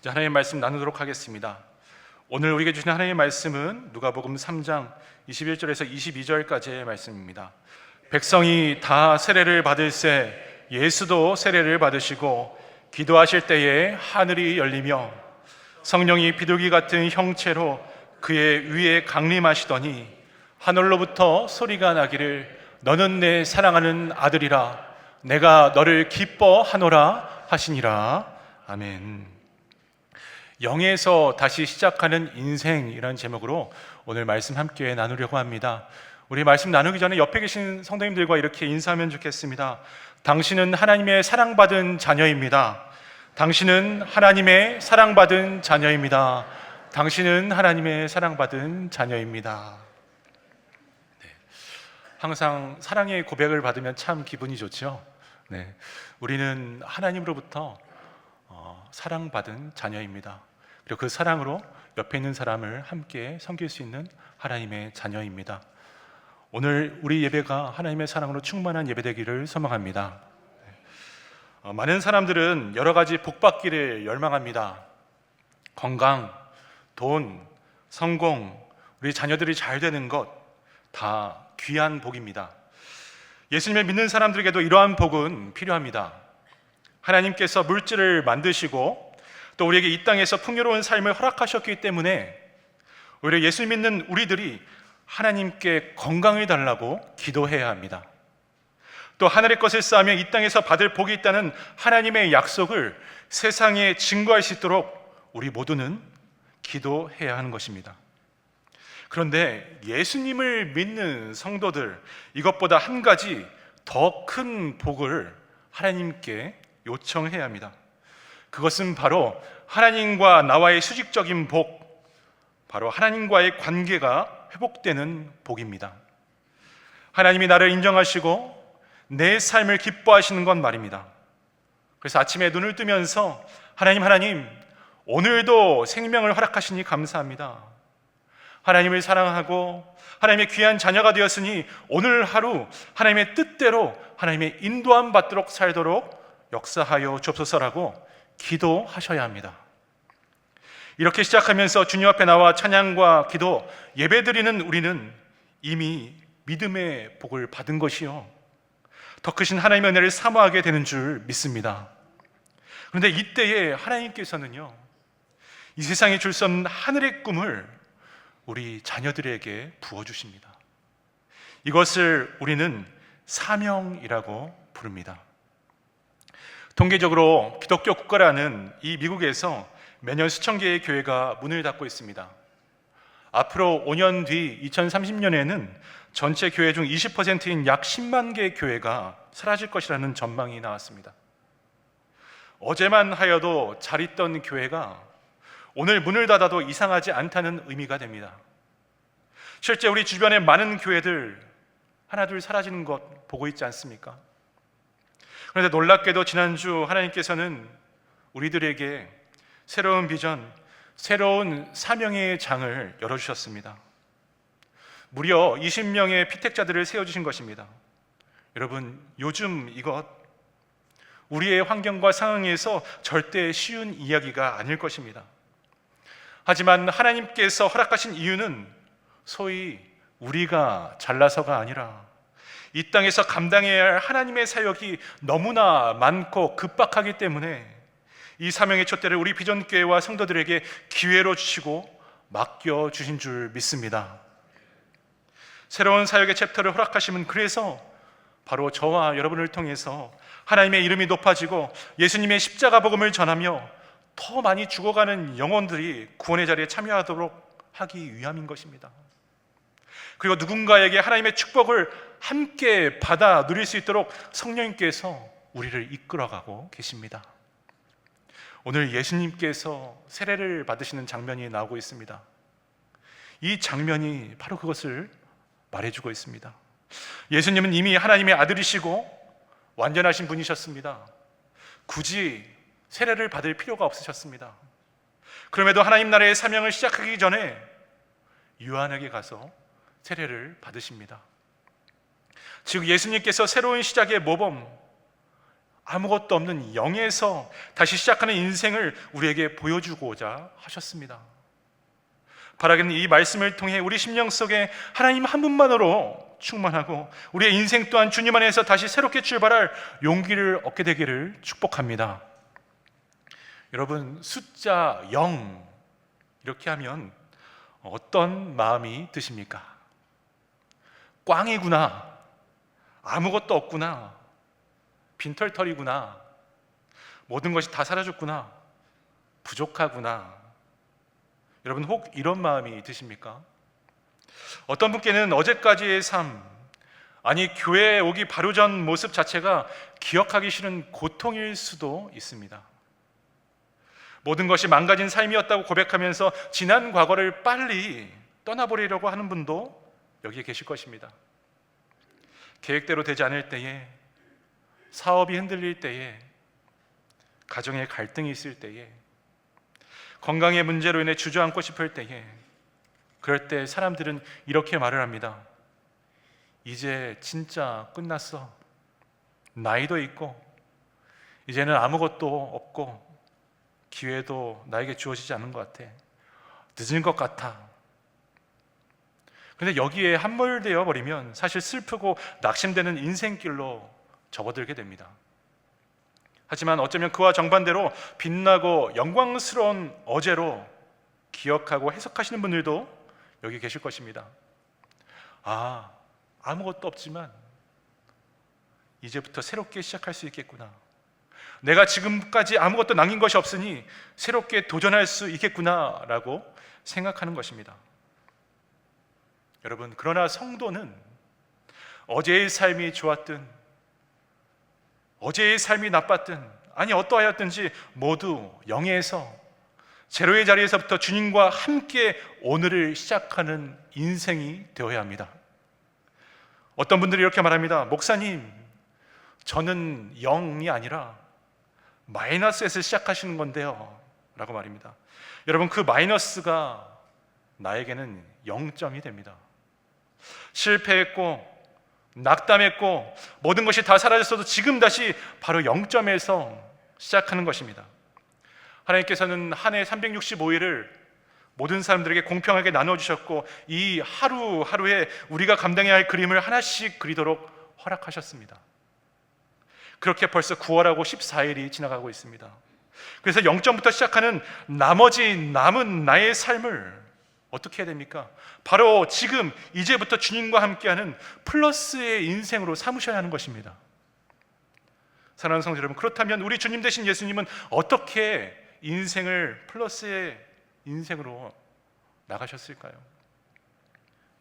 이제 하나님의 말씀 나누도록 하겠습니다. 오늘 우리에게 주신 하나님의 말씀은 누가복음 3장 21절에서 22절까지의 말씀입니다. 백성이 다 세례를 받을새 예수도 세례를 받으시고 기도하실 때에 하늘이 열리며 성령이 비둘기 같은 형체로 그의 위에 강림하시더니 하늘로부터 소리가 나기를 너는 내 사랑하는 아들이라 내가 너를 기뻐하노라 하시니라. 아멘. 영에서 다시 시작하는 인생이라는 제목으로 오늘 말씀 함께 나누려고 합니다. 우리 말씀 나누기 전에 옆에 계신 성도님들과 이렇게 인사하면 좋겠습니다. 당신은 하나님의 사랑받은 자녀입니다. 당신은 하나님의 사랑받은 자녀입니다. 당신은 하나님의 사랑받은 자녀입니다. 네. 항상 사랑의 고백을 받으면 참 기분이 좋죠. 네. 우리는 하나님으로부터 사랑받은 자녀입니다. 그리고 그 사랑으로 옆에 있는 사람을 함께 섬길 수 있는 하나님의 자녀입니다. 오늘 우리 예배가 하나님의 사랑으로 충만한 예배 되기를 소망합니다. 많은 사람들은 여러 가지 복 받기를 열망합니다. 건강, 돈, 성공, 우리 자녀들이 잘 되는 것 다 귀한 복입니다. 예수님을 믿는 사람들에게도 이러한 복은 필요합니다. 하나님께서 물질을 만드시고 또 우리에게 이 땅에서 풍요로운 삶을 허락하셨기 때문에 오히려 예수 믿는 우리들이 하나님께 건강을 달라고 기도해야 합니다. 또 하늘의 것을 쌓으며 이 땅에서 받을 복이 있다는 하나님의 약속을 세상에 증거할 수 있도록 우리 모두는 기도해야 하는 것입니다. 그런데 예수님을 믿는 성도들, 이것보다 한 가지 더 큰 복을 하나님께 요청해야 합니다. 그것은 바로 하나님과 나와의 수직적인 복, 바로 하나님과의 관계가 회복되는 복입니다. 하나님이 나를 인정하시고 내 삶을 기뻐하시는 건 말입니다. 그래서 아침에 눈을 뜨면서 하나님 오늘도 생명을 허락하시니 감사합니다. 하나님을 사랑하고 하나님의 귀한 자녀가 되었으니 오늘 하루 하나님의 뜻대로 하나님의 인도함 받도록 살도록 역사하여 주옵소서라고 기도하셔야 합니다. 이렇게 시작하면서 주님 앞에 나와 찬양과 기도, 예배드리는 우리는 이미 믿음의 복을 받은 것이요 더 크신 하나님의 은혜를 사모하게 되는 줄 믿습니다. 그런데 이때에 하나님께서는요, 이 세상에 줄 수 없는 하늘의 꿈을 우리 자녀들에게 부어주십니다. 이것을 우리는 사명이라고 부릅니다. 통계적으로 기독교 국가라는 이 미국에서 매년 수천 개의 교회가 문을 닫고 있습니다. 앞으로 5년 뒤 2030년에는 전체 교회 중 20%인 약 10만 개의 교회가 사라질 것이라는 전망이 나왔습니다. 어제만 하여도 잘 있던 교회가 오늘 문을 닫아도 이상하지 않다는 의미가 됩니다. 실제 우리 주변의 많은 교회들 하나둘 사라지는 것 보고 있지 않습니까? 그런데 놀랍게도 지난주 하나님께서는 우리들에게 새로운 비전, 새로운 사명의 장을 열어주셨습니다. 무려 20명의 피택자들을 세워주신 것입니다. 여러분, 요즘 이것 우리의 환경과 상황에서 절대 쉬운 이야기가 아닐 것입니다. 하지만 하나님께서 허락하신 이유는 소위 우리가 잘나서가 아니라 이 땅에서 감당해야 할 하나님의 사역이 너무나 많고 급박하기 때문에 이 사명의 촛대를 우리 비전교회와 성도들에게 기회로 주시고 맡겨주신 줄 믿습니다. 새로운 사역의 챕터를 허락하시면 그래서 바로 저와 여러분을 통해서 하나님의 이름이 높아지고 예수님의 십자가 복음을 전하며 더 많이 죽어가는 영혼들이 구원의 자리에 참여하도록 하기 위함인 것입니다. 그리고 누군가에게 하나님의 축복을 함께 받아 누릴 수 있도록 성령님께서 우리를 이끌어가고 계십니다. 오늘 예수님께서 세례를 받으시는 장면이 나오고 있습니다. 이 장면이 바로 그것을 말해주고 있습니다. 예수님은 이미 하나님의 아들이시고 완전하신 분이셨습니다. 굳이 세례를 받을 필요가 없으셨습니다. 그럼에도 하나님 나라의 사명을 시작하기 전에 요한에게 가서 세례를 받으십니다. 즉 예수님께서 새로운 시작의 모범, 아무것도 없는 0에서 다시 시작하는 인생을 우리에게 보여주고자 하셨습니다. 바라기는 이 말씀을 통해 우리 심령 속에 하나님 한 분만으로 충만하고 우리의 인생 또한 주님 안에서 다시 새롭게 출발할 용기를 얻게 되기를 축복합니다. 여러분, 숫자 0 이렇게 하면 어떤 마음이 드십니까? 꽝이구나, 아무것도 없구나, 빈털털이구나, 모든 것이 다 사라졌구나, 부족하구나. 여러분, 혹 이런 마음이 드십니까? 어떤 분께는 어제까지의 삶, 아니 교회에 오기 바로 전 모습 자체가 기억하기 싫은 고통일 수도 있습니다. 모든 것이 망가진 삶이었다고 고백하면서 지난 과거를 빨리 떠나버리려고 하는 분도 여기에 계실 것입니다. 계획대로 되지 않을 때에, 사업이 흔들릴 때에, 가정에 갈등이 있을 때에, 건강의 문제로 인해 주저앉고 싶을 때에, 그럴 때 사람들은 이렇게 말을 합니다. 이제 진짜 끝났어. 나이도 있고 이제는 아무것도 없고 기회도 나에게 주어지지 않은 것 같아. 늦은 것 같아. 근데 여기에 함몰되어 버리면 사실 슬프고 낙심되는 인생길로 접어들게 됩니다. 하지만 어쩌면 그와 정반대로 빛나고 영광스러운 어제로 기억하고 해석하시는 분들도 여기 계실 것입니다. 아무것도 없지만 이제부터 새롭게 시작할 수 있겠구나. 내가 지금까지 아무것도 남긴 것이 없으니 새롭게 도전할 수 있겠구나 라고 생각하는 것입니다. 여러분, 그러나 성도는 어제의 삶이 좋았든 어제의 삶이 나빴든, 아니 어떠하였든지 모두 0에서 제로의 자리에서부터 주님과 함께 오늘을 시작하는 인생이 되어야 합니다. 어떤 분들이 이렇게 말합니다. 목사님, 저는 0이 아니라 마이너스에서 시작하시는 건데요 라고 말입니다. 여러분, 그 마이너스가 나에게는 0점이 됩니다. 실패했고 낙담했고 모든 것이 다 사라졌어도 지금 다시 바로 0점에서 시작하는 것입니다. 하나님께서는 한 해 365일을 모든 사람들에게 공평하게 나눠주셨고 이 하루하루에 우리가 감당해야 할 그림을 하나씩 그리도록 허락하셨습니다. 그렇게 벌써 9월하고 14일이 지나가고 있습니다. 그래서 0점부터 시작하는 나머지 남은 나의 삶을 어떻게 해야 됩니까? 바로 지금 이제부터 주님과 함께하는 플러스의 인생으로 삼으셔야 하는 것입니다. 사랑하는 성도 여러분, 그렇다면 우리 주님 되신 예수님은 어떻게 인생을 플러스의 인생으로 나가셨을까요?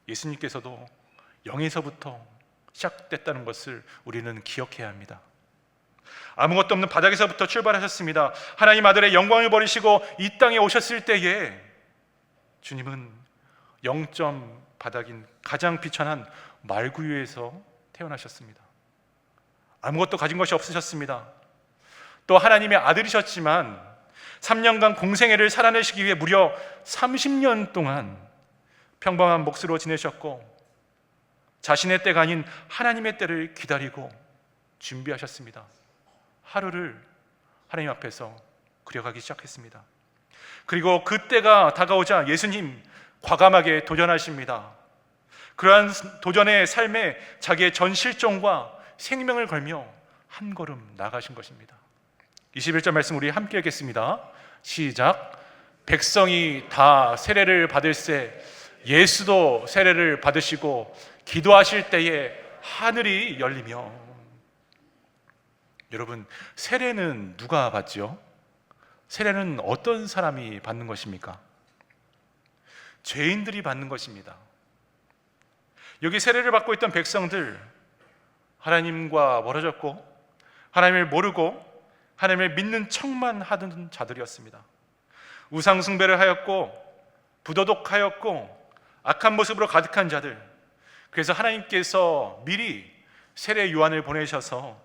예수님께서도 0에서부터 시작됐다는 것을 우리는 기억해야 합니다. 아무것도 없는 바닥에서부터 출발하셨습니다. 하나님 아들의 영광을 버리시고 이 땅에 오셨을 때에 주님은 0점 바닥인 가장 비천한 말구유에서 태어나셨습니다. 아무것도 가진 것이 없으셨습니다. 또 하나님의 아들이셨지만 3년간 공생애를 살아내시기 위해 무려 30년 동안 평범한 몫으로 지내셨고 자신의 때가 아닌 하나님의 때를 기다리고 준비하셨습니다. 하루를 하나님 앞에서 그려가기 시작했습니다. 그리고 그 때가 다가오자 예수님 과감하게 도전하십니다. 그러한 도전의 삶에 자기의 전 실종과 생명을 걸며 한 걸음 나가신 것입니다. 21절 말씀 우리 함께 읽겠습니다. 시작. 백성이 다 세례를 받을새 예수도 세례를 받으시고 기도하실 때에 하늘이 열리며. 여러분, 세례는 누가 받죠? 세례는 어떤 사람이 받는 것입니까? 죄인들이 받는 것입니다. 여기 세례를 받고 있던 백성들, 하나님과 멀어졌고 하나님을 모르고 하나님을 믿는 척만 하던 자들이었습니다. 우상 숭배를 하였고 부도덕하였고 악한 모습으로 가득한 자들. 그래서 하나님께서 미리 세례 요한을 보내셔서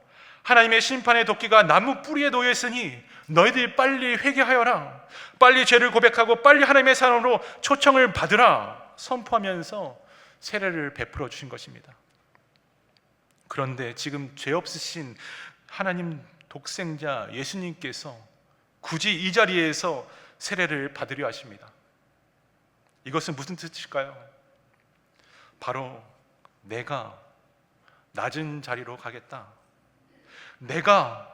하나님의 심판의 도끼가 나무 뿌리에 놓여 있으니 너희들 빨리 회개하여라, 빨리 죄를 고백하고 빨리 하나님의 사람으로 초청을 받으라 선포하면서 세례를 베풀어 주신 것입니다. 그런데 지금 죄 없으신 하나님 독생자 예수님께서 굳이 이 자리에서 세례를 받으려 하십니다. 이것은 무슨 뜻일까요? 바로 내가 낮은 자리로 가겠다, 내가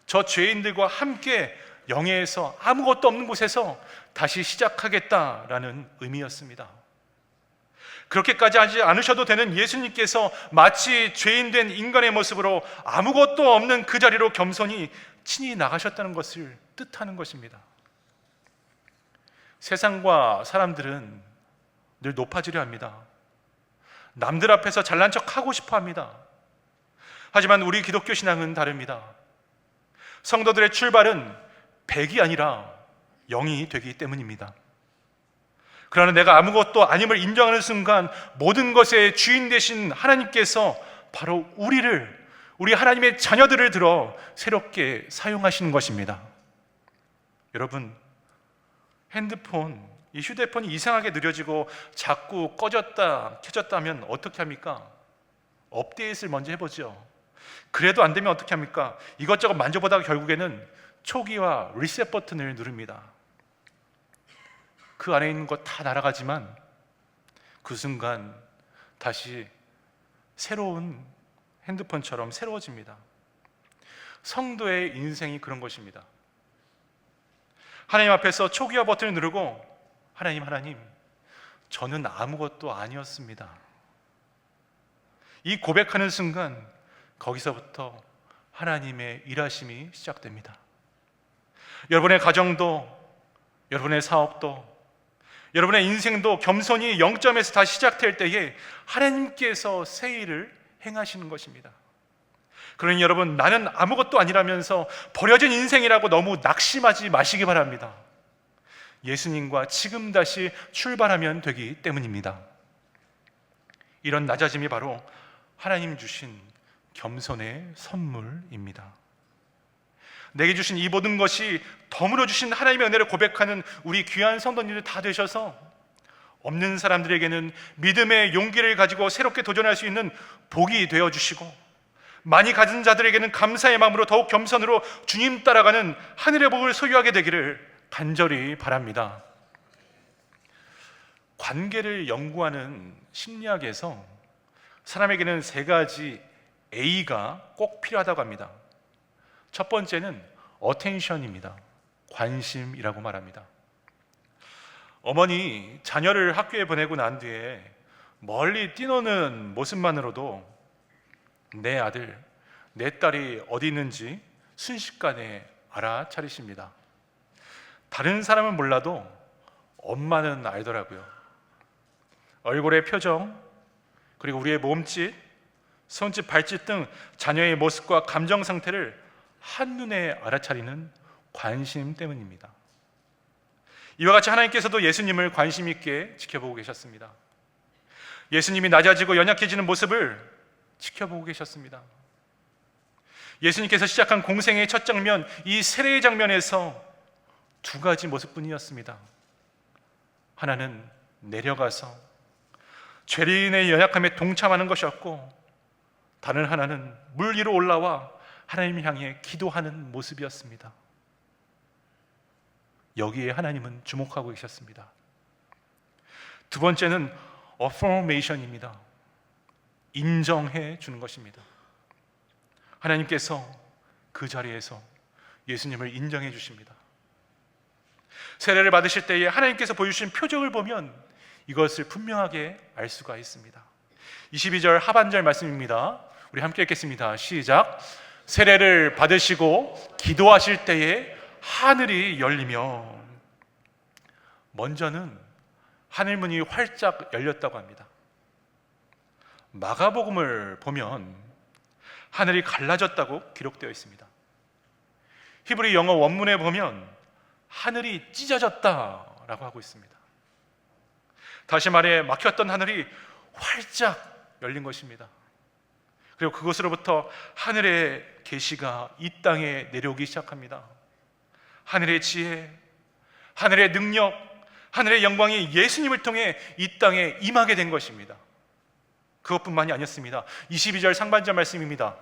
저 죄인들과 함께 영예에서 아무것도 없는 곳에서 다시 시작하겠다라는 의미였습니다. 그렇게까지 하지 않으셔도 되는 예수님께서 마치 죄인된 인간의 모습으로 아무것도 없는 그 자리로 겸손히 친히 나가셨다는 것을 뜻하는 것입니다. 세상과 사람들은 늘 높아지려 합니다. 남들 앞에서 잘난 척 하고 싶어 합니다. 하지만 우리 기독교 신앙은 다릅니다. 성도들의 출발은 100이 아니라 0이 되기 때문입니다. 그러나 내가 아무것도 아님을 인정하는 순간 모든 것의 주인 되신 하나님께서 바로 우리 하나님의 자녀들을 들어 새롭게 사용하시는 것입니다. 여러분, 이 휴대폰이 이상하게 느려지고 자꾸 꺼졌다 켜졌다 하면 어떻게 합니까? 업데이트를 먼저 해보죠. 그래도 안 되면 어떻게 합니까? 이것저것 만져보다가 결국에는 초기화 리셋 버튼을 누릅니다. 그 안에 있는 것 다 날아가지만 그 순간 다시 새로운 핸드폰처럼 새로워집니다. 성도의 인생이 그런 것입니다. 하나님 앞에서 초기화 버튼을 누르고 하나님, 저는 아무것도 아니었습니다. 이 고백하는 순간 거기서부터 하나님의 일하심이 시작됩니다. 여러분의 가정도, 여러분의 사업도, 여러분의 인생도 겸손히 0점에서 다시 시작될 때에 하나님께서 새 일을 행하시는 것입니다. 그러니 여러분, 나는 아무것도 아니라면서 버려진 인생이라고 너무 낙심하지 마시기 바랍니다. 예수님과 지금 다시 출발하면 되기 때문입니다. 이런 낮아짐이 바로 하나님 주신 겸손의 선물입니다. 내게 주신 이 모든 것이 덤으로 주신 하나님의 은혜를 고백하는 우리 귀한 성도님들 다 되셔서 없는 사람들에게는 믿음의 용기를 가지고 새롭게 도전할 수 있는 복이 되어주시고, 많이 가진 자들에게는 감사의 마음으로 더욱 겸손으로 주님 따라가는 하늘의 복을 소유하게 되기를 간절히 바랍니다. 관계를 연구하는 심리학에서 사람에게는 3가지 A가 꼭 필요하다고 합니다. 첫 번째는 attention입니다. 관심이라고 말합니다. 어머니 자녀를 학교에 보내고 난 뒤에 멀리 뛰노는 모습만으로도 내 아들, 내 딸이 어디 있는지 순식간에 알아차리십니다. 다른 사람은 몰라도 엄마는 알더라고요. 얼굴의 표정, 그리고 우리의 몸짓, 손짓, 발짓 등 자녀의 모습과 감정 상태를 한눈에 알아차리는 관심 때문입니다. 이와 같이 하나님께서도 예수님을 관심 있게 지켜보고 계셨습니다. 예수님이 낮아지고 연약해지는 모습을 지켜보고 계셨습니다. 예수님께서 시작한 공생의 첫 장면, 이 세례의 장면에서 2가지 모습뿐이었습니다. 하나는 내려가서 죄인의 연약함에 동참하는 것이었고, 다른 하나는 물 위로 올라와 하나님을 향해 기도하는 모습이었습니다. 여기에 하나님은 주목하고 계셨습니다. 2번째는 affirmation입니다. 인정해 주는 것입니다. 하나님께서 그 자리에서 예수님을 인정해 주십니다. 세례를 받으실 때에 하나님께서 보여주신 표정을 보면 이것을 분명하게 알 수가 있습니다. 22절 하반절 말씀입니다. 우리 함께 읽겠습니다. 시작. 세례를 받으시고 기도하실 때에 하늘이 열리며, 먼저는 하늘문이 활짝 열렸다고 합니다. 마가복음을 보면 하늘이 갈라졌다고 기록되어 있습니다. 히브리 영어 원문에 보면 하늘이 찢어졌다라고 하고 있습니다. 다시 말해 막혔던 하늘이 활짝 열린 것입니다. 그리고 그곳으로부터 하늘의 계시가 이 땅에 내려오기 시작합니다. 하늘의 지혜, 하늘의 능력, 하늘의 영광이 예수님을 통해 이 땅에 임하게 된 것입니다. 그것뿐만이 아니었습니다. 22절 상반절 말씀입니다.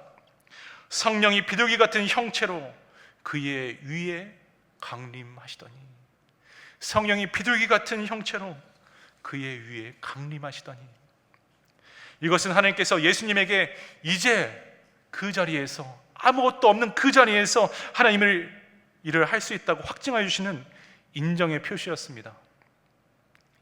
성령이 비둘기 같은 형체로 그의 위에 강림하시더니, 성령이 비둘기 같은 형체로 그의 위에 강림하시더니, 이것은 하나님께서 예수님에게 이제 그 자리에서, 아무것도 없는 그 자리에서 하나님을 일을 할 수 있다고 확증해 주시는 인정의 표시였습니다.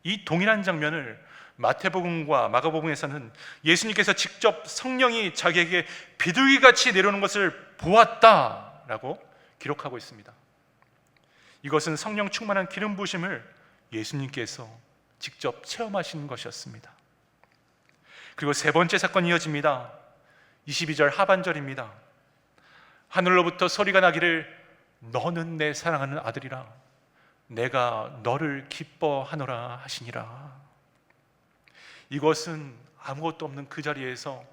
이 동일한 장면을 마태복음과 마가복음에서는 예수님께서 직접 성령이 자기에게 비둘기같이 내려오는 것을 보았다라고 기록하고 있습니다. 이것은 성령 충만한 기름 부으심을 예수님께서 직접 체험하신 것이었습니다. 그리고 세 번째 사건이 이어집니다. 22절 하반절입니다. 하늘로부터 소리가 나기를 너는 내 사랑하는 아들이라 내가 너를 기뻐하노라 하시니라. 이것은 아무것도 없는 그 자리에서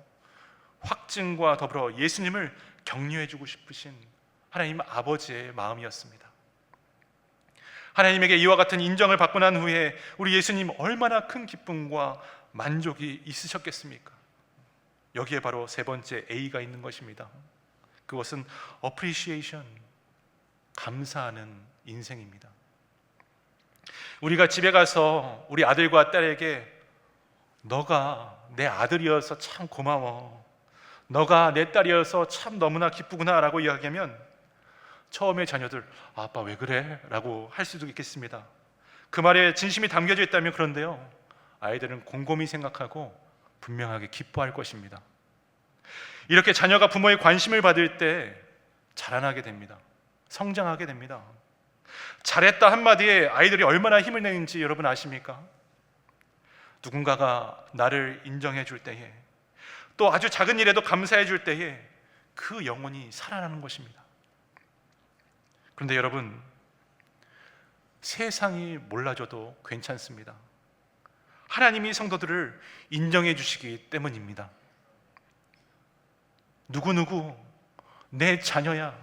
확증과 더불어 예수님을 격려해 주고 싶으신 하나님 아버지의 마음이었습니다. 하나님에게 이와 같은 인정을 받고 난 후에 우리 예수님 얼마나 큰 기쁨과 만족이 있으셨겠습니까? 여기에 바로 세 번째 A가 있는 것입니다. 그것은 appreciation, 감사하는 인생입니다. 우리가 집에 가서 우리 아들과 딸에게 너가 내 아들이어서 참 고마워, 너가 내 딸이어서 참 너무나 기쁘구나 라고 이야기하면 처음에 자녀들 아빠 왜 그래? 라고 할 수도 있겠습니다. 그 말에 진심이 담겨져 있다면 그런데요, 아이들은 곰곰이 생각하고 분명하게 기뻐할 것입니다. 이렇게 자녀가 부모의 관심을 받을 때 자라나게 됩니다. 성장하게 됩니다. 잘했다 한마디에 아이들이 얼마나 힘을 내는지 여러분 아십니까? 누군가가 나를 인정해 줄 때에, 또 아주 작은 일에도 감사해 줄 때에 그 영혼이 살아나는 것입니다. 그런데 여러분, 세상이 몰라줘도 괜찮습니다. 하나님이 성도들을 인정해 주시기 때문입니다. 누구누구 내 자녀야,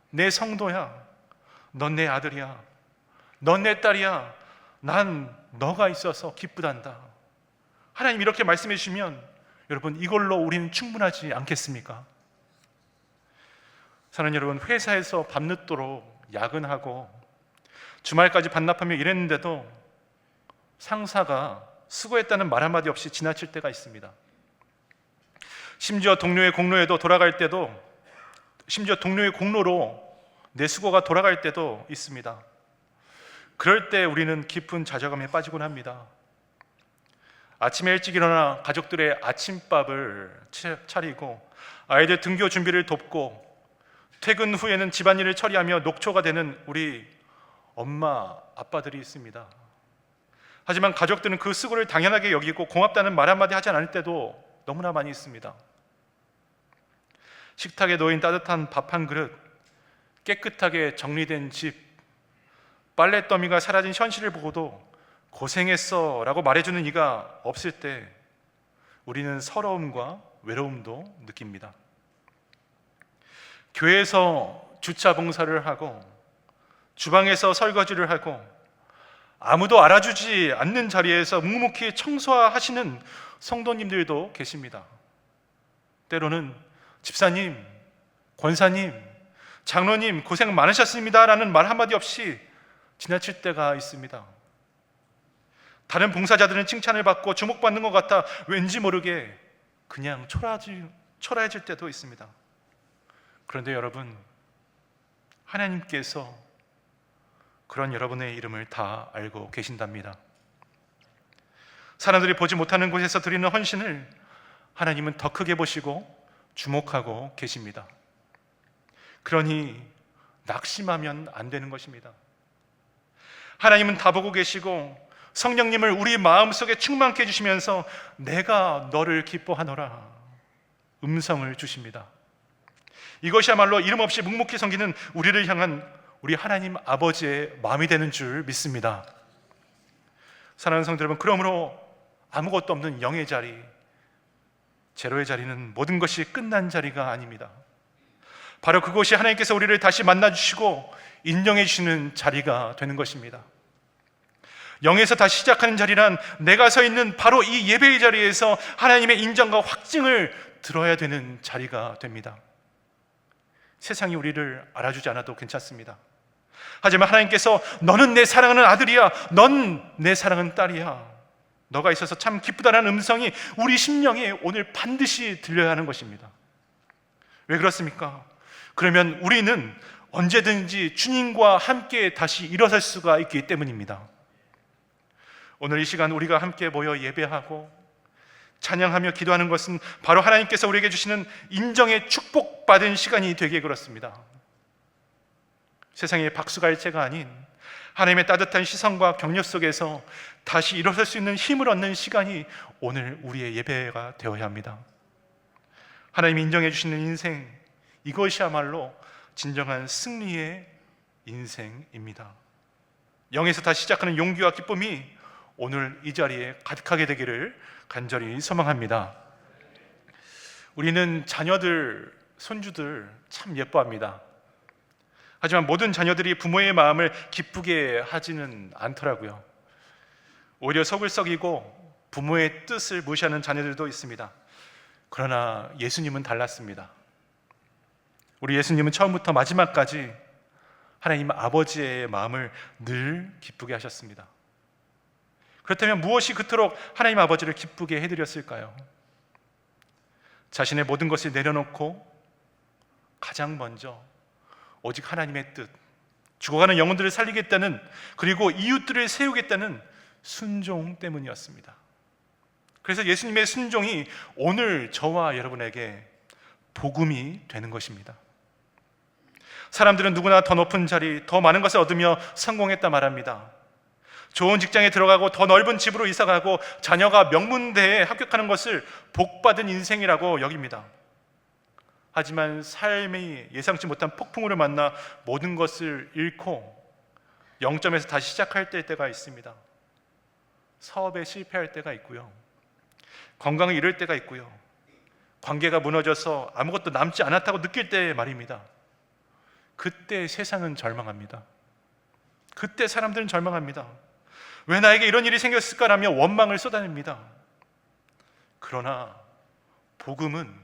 내 성도야, 넌 내 아들이야, 넌 내 딸이야, 난 너가 있어서 기쁘단다. 하나님 이렇게 말씀해 주시면 여러분, 이걸로 우리는 충분하지 않겠습니까? 사랑하는 여러분, 회사에서 밤늦도록 야근하고 주말까지 반납하며 일했는데도 상사가 수고했다는 말 한마디 없이 지나칠 때가 있습니다. 심지어 동료의 공로에도 돌아갈 때도, 심지어 동료의 공로로 내 수고가 돌아갈 때도 있습니다. 그럴 때 우리는 깊은 좌절감에 빠지곤 합니다. 아침에 일찍 일어나 가족들의 아침밥을 차리고 아이들 등교 준비를 돕고 퇴근 후에는 집안일을 처리하며 녹초가 되는 우리 엄마, 아빠들이 있습니다. 하지만 가족들은 그 수고를 당연하게 여기고 고맙다는 말 한마디 하지 않을 때도 너무나 많이 있습니다. 식탁에 놓인 따뜻한 밥 한 그릇, 깨끗하게 정리된 집, 빨래 더미가 사라진 현실을 보고도 고생했어 라고 말해주는 이가 없을 때 우리는 서러움과 외로움도 느낍니다. 교회에서 주차 봉사를 하고 주방에서 설거지를 하고 아무도 알아주지 않는 자리에서 묵묵히 청소하시는 성도님들도 계십니다. 때로는 집사님, 권사님, 장로님 고생 많으셨습니다 라는 말 한마디 없이 지나칠 때가 있습니다. 다른 봉사자들은 칭찬을 받고 주목받는 것 같아 왠지 모르게 그냥 초라해질 때도 있습니다. 그런데 여러분, 하나님께서 그런 여러분의 이름을 다 알고 계신답니다. 사람들이 보지 못하는 곳에서 드리는 헌신을 하나님은 더 크게 보시고 주목하고 계십니다. 그러니 낙심하면 안 되는 것입니다. 하나님은 다 보고 계시고 성령님을 우리 마음속에 충만케 해주시면서 내가 너를 기뻐하노라 음성을 주십니다. 이것이야말로 이름 없이 묵묵히 섬기는 우리를 향한 우리 하나님 아버지의 마음이 되는 줄 믿습니다. 사랑하는 성도 여러분, 그러므로 아무것도 없는 0의 자리, 제로의 자리는 모든 것이 끝난 자리가 아닙니다. 바로 그것이 하나님께서 우리를 다시 만나주시고 인정해 주시는 자리가 되는 것입니다. 0에서 다시 시작하는 자리란 내가 서 있는 바로 이 예배의 자리에서 하나님의 인정과 확증을 들어야 되는 자리가 됩니다. 세상이 우리를 알아주지 않아도 괜찮습니다. 하지만 하나님께서 너는 내 사랑하는 아들이야, 넌 내 사랑하는 딸이야, 너가 있어서 참 기쁘다라는 음성이 우리 심령에 오늘 반드시 들려야 하는 것입니다. 왜 그렇습니까? 그러면 우리는 언제든지 주님과 함께 다시 일어설 수가 있기 때문입니다. 오늘 이 시간 우리가 함께 모여 예배하고 찬양하며 기도하는 것은 바로 하나님께서 우리에게 주시는 인정의 축복받은 시간이 되기에 그렇습니다. 세상의 박수갈채가 아닌 하나님의 따뜻한 시선과 격려 속에서 다시 일어설 수 있는 힘을 얻는 시간이 오늘 우리의 예배가 되어야 합니다. 하나님이 인정해 주시는 인생, 이것이야말로 진정한 승리의 인생입니다. 영에서 다시 시작하는 용기와 기쁨이 오늘 이 자리에 가득하게 되기를 간절히 소망합니다. 우리는 자녀들, 손주들 참 예뻐합니다. 하지만 모든 자녀들이 부모의 마음을 기쁘게 하지는 않더라고요. 오히려 속을 썩이고 부모의 뜻을 무시하는 자녀들도 있습니다. 그러나 예수님은 달랐습니다. 우리 예수님은 처음부터 마지막까지 하나님 아버지의 마음을 늘 기쁘게 하셨습니다. 그렇다면 무엇이 그토록 하나님 아버지를 기쁘게 해드렸을까요? 자신의 모든 것을 내려놓고 가장 먼저 오직 하나님의 뜻, 죽어가는 영혼들을 살리겠다는, 그리고 이웃들을 세우겠다는 순종 때문이었습니다. 그래서 예수님의 순종이 오늘 저와 여러분에게 복음이 되는 것입니다. 사람들은 누구나 더 높은 자리, 더 많은 것을 얻으며 성공했다 말합니다. 좋은 직장에 들어가고 더 넓은 집으로 이사가고 자녀가 명문대에 합격하는 것을 복받은 인생이라고 여깁니다. 하지만 삶이 예상치 못한 폭풍우를 만나 모든 것을 잃고 0점에서 다시 시작할 때가 있습니다. 사업에 실패할 때가 있고요, 건강을 잃을 때가 있고요, 관계가 무너져서 아무것도 남지 않았다고 느낄 때 말입니다. 그때 세상은 절망합니다. 그때 사람들은 절망합니다. 왜 나에게 이런 일이 생겼을까라며 원망을 쏟아냅니다. 그러나 복음은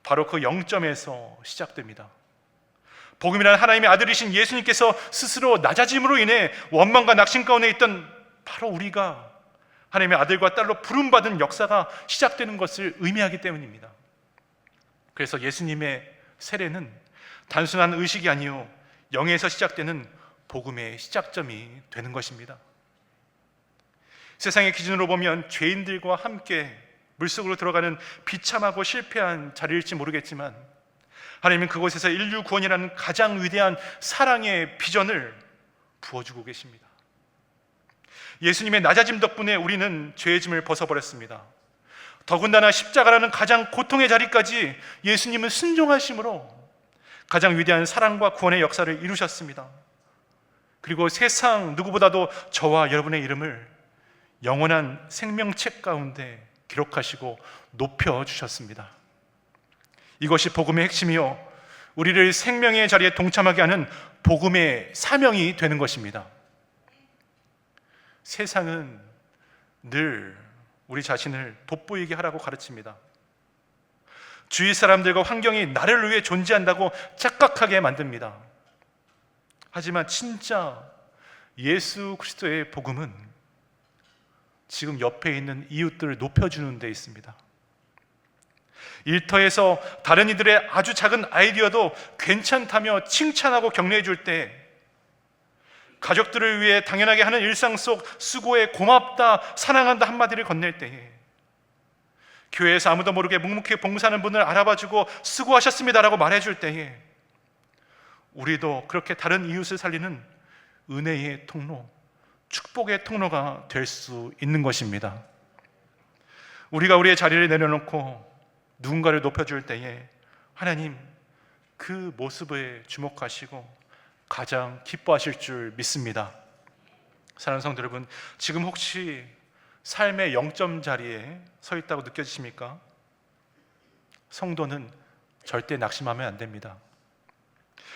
바로 그 0점에서 시작됩니다. 복음이란 하나님의 아들이신 예수님께서 스스로 낮아짐으로 인해 원망과 낙심 가운데 있던 바로 우리가 하나님의 아들과 딸로 부름받은 역사가 시작되는 것을 의미하기 때문입니다. 그래서 예수님의 세례는 단순한 의식이 아니요 영에서 시작되는 복음의 시작점이 되는 것입니다. 세상의 기준으로 보면 죄인들과 함께 물속으로 들어가는 비참하고 실패한 자리일지 모르겠지만 하나님은 그곳에서 인류 구원이라는 가장 위대한 사랑의 비전을 부어주고 계십니다. 예수님의 낮아짐 덕분에 우리는 죄의 짐을 벗어버렸습니다. 더군다나 십자가라는 가장 고통의 자리까지 예수님은 순종하심으로 가장 위대한 사랑과 구원의 역사를 이루셨습니다. 그리고 세상 누구보다도 저와 여러분의 이름을 영원한 생명책 가운데 기록하시고 높여주셨습니다. 이것이 복음의 핵심이요 우리를 생명의 자리에 동참하게 하는 복음의 사명이 되는 것입니다. 세상은 늘 우리 자신을 돋보이게 하라고 가르칩니다. 주위 사람들과 환경이 나를 위해 존재한다고 착각하게 만듭니다. 하지만 진짜 예수 그리스도의 복음은 지금 옆에 있는 이웃들을 높여주는 데 있습니다. 일터에서 다른 이들의 아주 작은 아이디어도 괜찮다며 칭찬하고 격려해 줄 때, 가족들을 위해 당연하게 하는 일상 속 수고에 고맙다, 사랑한다 한마디를 건넬 때에, 교회에서 아무도 모르게 묵묵히 봉사하는 분을 알아봐주고 수고하셨습니다라고 말해줄 때에 우리도 그렇게 다른 이웃을 살리는 은혜의 통로, 축복의 통로가 될 수 있는 것입니다. 우리가 우리의 자리를 내려놓고 누군가를 높여줄 때에 하나님 그 모습에 주목하시고 가장 기뻐하실 줄 믿습니다. 사랑하는 성도 여러분, 지금 혹시 삶의 0점 자리에 서 있다고 느껴지십니까? 성도는 절대 낙심하면 안 됩니다.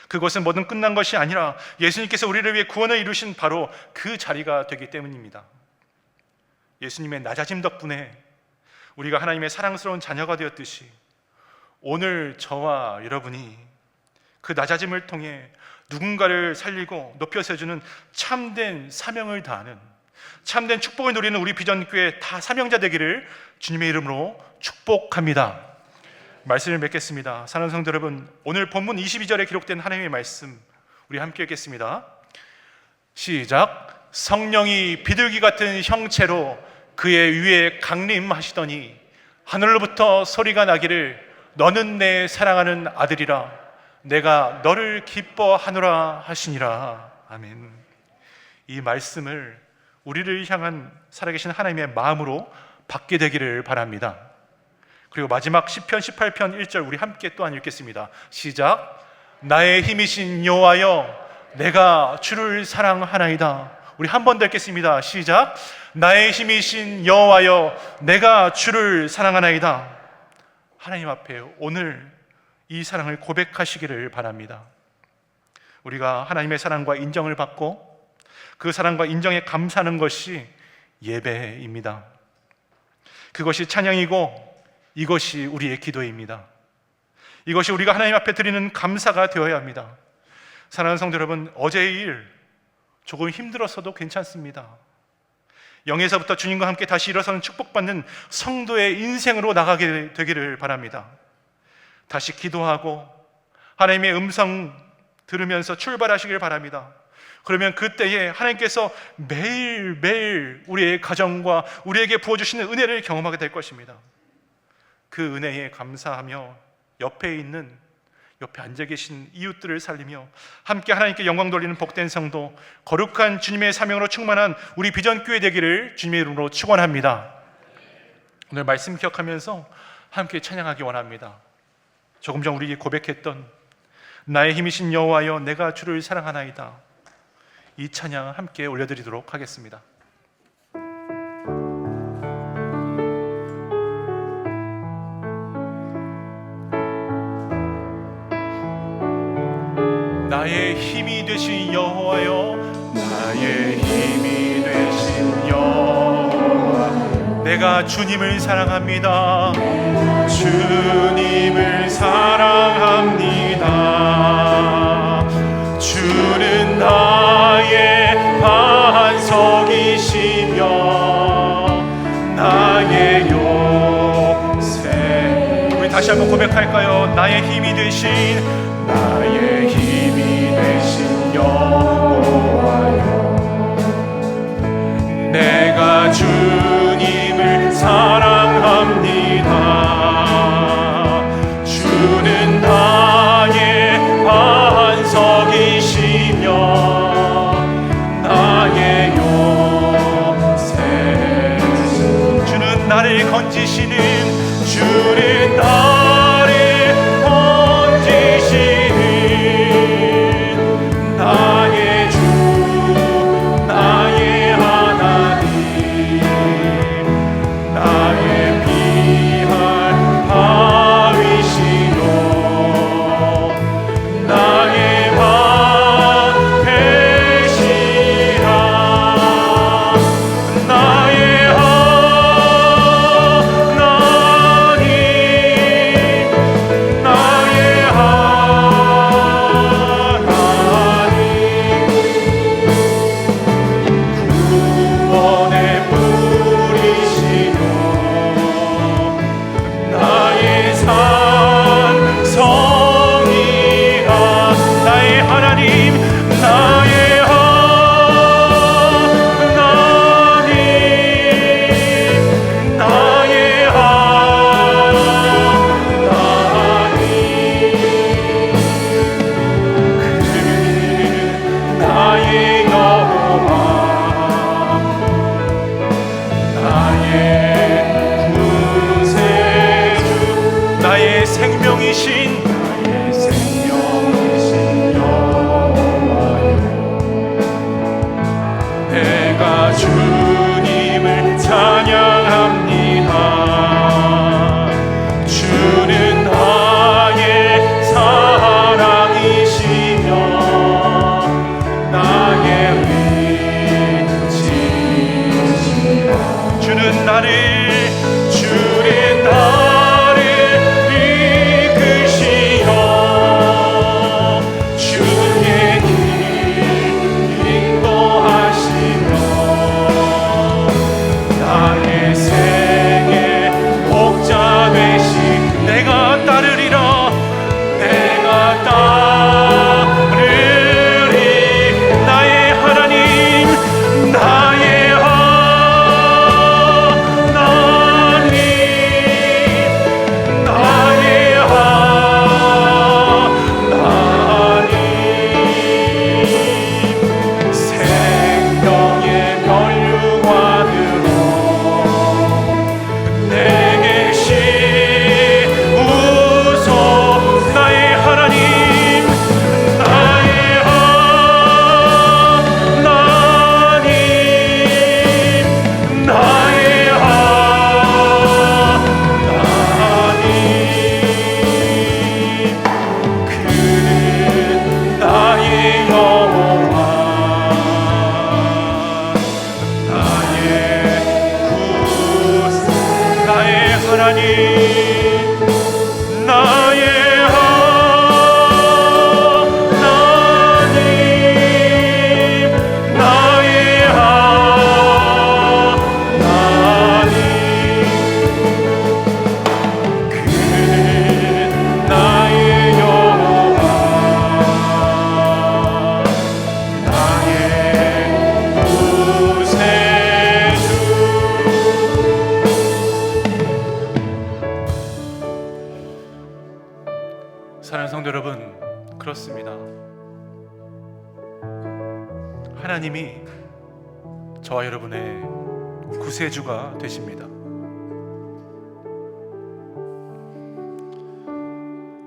그것은 뭐든 끝난 것이 아니라 예수님께서 우리를 위해 구원을 이루신 바로 그 자리가 되기 때문입니다. 예수님의 낮아짐 덕분에 우리가 하나님의 사랑스러운 자녀가 되었듯이 오늘 저와 여러분이 그 낮아짐을 통해 누군가를 살리고 높여 세주는 참된 사명을 다하는, 참된 축복을 누리는 우리 비전교회 다 사명자 되기를 주님의 이름으로 축복합니다. 말씀을 맺겠습니다. 사랑하는 성도 여러분, 오늘 본문 22절에 기록된 하나님의 말씀 우리 함께 읽겠습니다. 시작. 성령이 비둘기 같은 형체로 그의 위에 강림하시더니 하늘로부터 소리가 나기를 너는 내 사랑하는 아들이라 내가 너를 기뻐하노라 하시니라. 아멘. 이 말씀을 우리를 향한 살아계신 하나님의 마음으로 받게 되기를 바랍니다. 그리고 마지막 시편 18편 1절 우리 함께 또한 읽겠습니다. 시작. 나의 힘이신 여호와여 내가 주를 사랑하나이다. 우리 한 번 더 읽겠습니다. 시작. 나의 힘이신 여호와여 내가 주를 사랑하나이다. 하나님 앞에 오늘 이 사랑을 고백하시기를 바랍니다. 우리가 하나님의 사랑과 인정을 받고 그 사랑과 인정에 감사하는 것이 예배입니다. 그것이 찬양이고 이것이 우리의 기도입니다. 이것이 우리가 하나님 앞에 드리는 감사가 되어야 합니다. 사랑하는 성도 여러분, 어제의 일 조금 힘들었어도 괜찮습니다. 영에서부터 주님과 함께 다시 일어서는 축복받는 성도의 인생으로 나가게 되기를 바랍니다. 다시 기도하고 하나님의 음성 들으면서 출발하시길 바랍니다. 그러면 그때에 하나님께서 매일매일 우리의 가정과 우리에게 부어주시는 은혜를 경험하게 될 것입니다. 그 은혜에 감사하며 옆에 앉아 계신 이웃들을 살리며 함께 하나님께 영광 돌리는 복된 성도, 거룩한 주님의 사명으로 충만한 우리 비전교회 되기를 주님의 이름으로 축원합니다. 오늘 말씀 기억하면서 함께 찬양하기 원합니다. 조금 전 우리에게 고백했던 나의 힘이신 여호와여 내가 주를 사랑하나이다. 이 찬양 함께 올려드리도록 하겠습니다. 나의 힘이 되신 여호와여 나의 힘이 되신 여호와 내가 주님을 사랑합니다. 주님을 사랑합니다. 주는 나의 반석이시며 나의 요새. 우리 다시 한번 고백할까요? 나의 힘이 되신 나의 힘이 되신 여호와여 내가 주님을 사랑합니다. 주는 나의 반석이시며 나의 요새. 주는 나를 건지시는 주는 나를 건지시는 나의 주 나의 하나님 나의 피할 바위시요 나의 방패시라 나의 하나님 나의 하나님 구원의 뿌리시요 나의 산성이라 나의 하나님 나의 하나님 나의 하나님 나의 여호와 나의 구세주 나의 생명이신 여호와여 내가 주님을 찬양합니다. 주는 나의 사랑이시며 나의 위치시라 주는 나를 이끄시어 하나님, 나의 사랑하는 성도 여러분, 그렇습니다. 하나님이 저와 여러분의 구세주가 되십니다.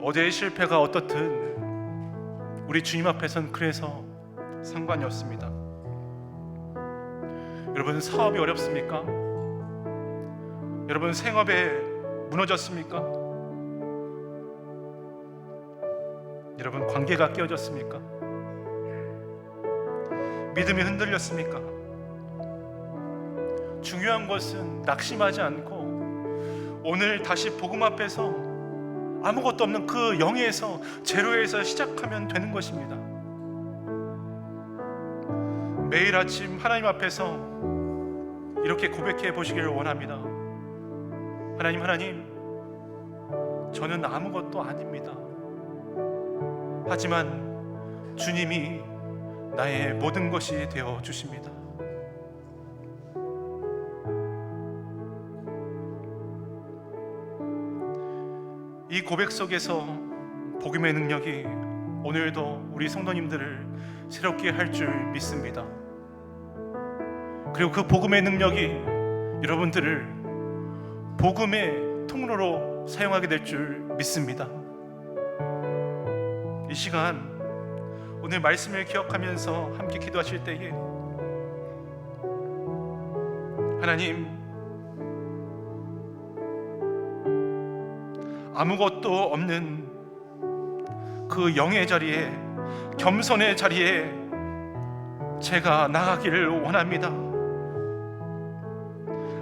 어제의 실패가 어떻든 우리 주님 앞에선 그래서 상관이 없습니다. 여러분, 사업이 어렵습니까? 여러분, 생업에 무너졌습니까? 여러분, 관계가 깨어졌습니까? 믿음이 흔들렸습니까? 중요한 것은 낙심하지 않고 오늘 다시 복음 앞에서 아무것도 없는 그 0에서 제로에서 시작하면 되는 것입니다. 매일 아침 하나님 앞에서 이렇게 고백해 보시기를 원합니다. 하나님, 저는 아무것도 아닙니다. 하지만 주님이 나의 모든 것이 되어 주십니다. 이 고백 속에서 복음의 능력이 오늘도 우리 성도님들을 새롭게 할 줄 믿습니다. 그리고 그 복음의 능력이 여러분들을 복음의 통로로 사용하게 될 줄 믿습니다. 이 시간 오늘 말씀을 기억하면서 함께 기도하실 때에 하나님, 아무것도 없는 그 영의 자리에, 겸손의 자리에 제가 나가기를 원합니다.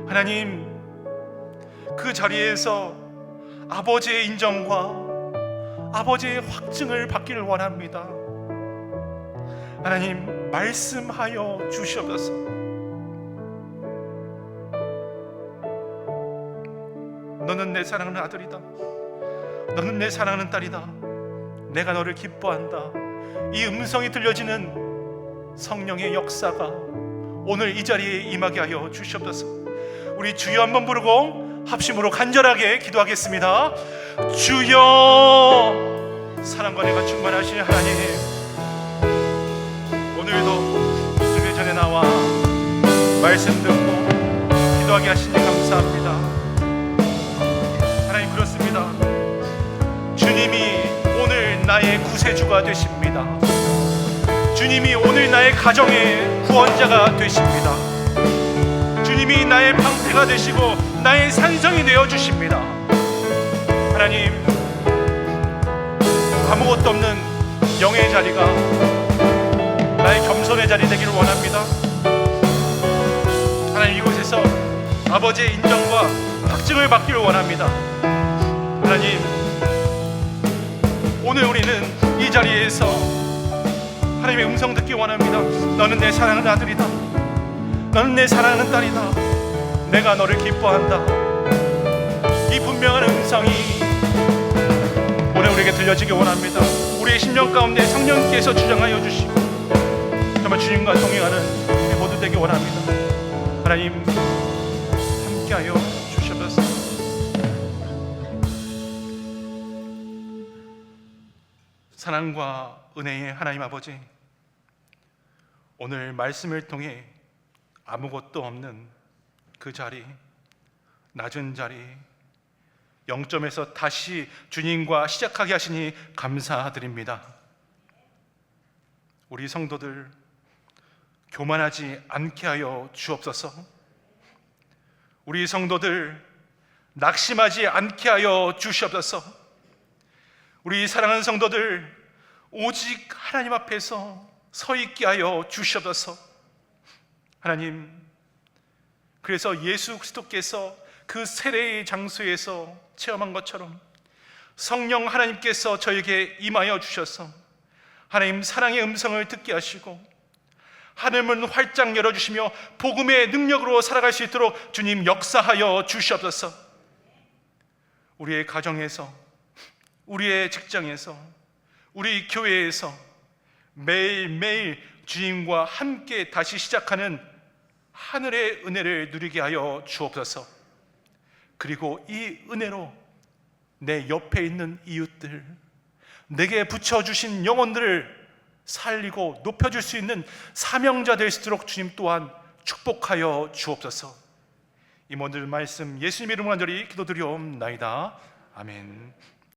하나님, 그 자리에서 아버지의 인정과 아버지의 확증을 받기를 원합니다. 하나님, 말씀하여 주시옵소서. 너는 내 사랑하는 아들이다. 너는 내 사랑하는 딸이다. 내가 너를 기뻐한다. 이 음성이 들려지는 성령의 역사가 오늘 이 자리에 임하게 하여 주시옵소서. 우리 주여 한번 부르고 합심으로 간절하게 기도하겠습니다. 주여, 사랑과 내가 충만하신 하나님, 오늘도 주의 전에 나와 말씀 듣고 기도하게 하시니 감사합니다. 하나님, 그렇습니다. 주님이 오늘 나의 구세주가 되십니다. 주님이 오늘 나의 가정의 구원자가 되십니다. 주님이 나의 방패가 되시고 나의 산성이 되어주십니다. 하나님, 아무것도 없는 영의 자리가 나의 겸손의 자리 되기를 원합니다. 하나님, 이곳에서 아버지의 인정과 확증을 받기를 원합니다. 하나님, 오늘 우리는 이 자리에서 하나님의 음성 듣기 원합니다. 너는 내 사랑하는 아들이다. 너는 내 사랑하는 딸이다. 내가 너를 기뻐한다. 이 분명한 음성이 오늘 우리에게 들려지기 원합니다. 우리의 심령 가운데 성령께서 주장하여 주시고 정말 주님과 동행하는 우리 모두 되기 원합니다. 하나님, 함께하여 주시옵소서. 사랑과 은혜의 하나님 아버지, 오늘 말씀을 통해 아무것도 없는 그 자리, 낮은 자리, 0점에서 다시 주님과 시작하게 하시니 감사드립니다. 우리 성도들 교만하지 않게 하여 주옵소서. 우리 성도들 낙심하지 않게 하여 주시옵소서. 우리 사랑하는 성도들 오직 하나님 앞에서 서 있게 하여 주시옵소서. 하나님, 그래서 예수 그리스도께서 그 세례의 장소에서 체험한 것처럼 성령 하나님께서 저에게 임하여 주셔서 하나님 사랑의 음성을 듣게 하시고 하늘문 활짝 열어주시며 복음의 능력으로 살아갈 수 있도록 주님 역사하여 주시옵소서. 우리의 가정에서, 우리의 직장에서, 우리 교회에서 매일매일 주님과 함께 다시 시작하는 하늘의 은혜를 누리게 하여 주옵소서. 그리고 이 은혜로 내 옆에 있는 이웃들, 내게 붙여주신 영혼들을 살리고 높여줄 수 있는 사명자 될 수 있도록 주님 또한 축복하여 주옵소서. 이 모든 말씀 예수님 이름으로 간절히 기도드리옵나이다. 아멘.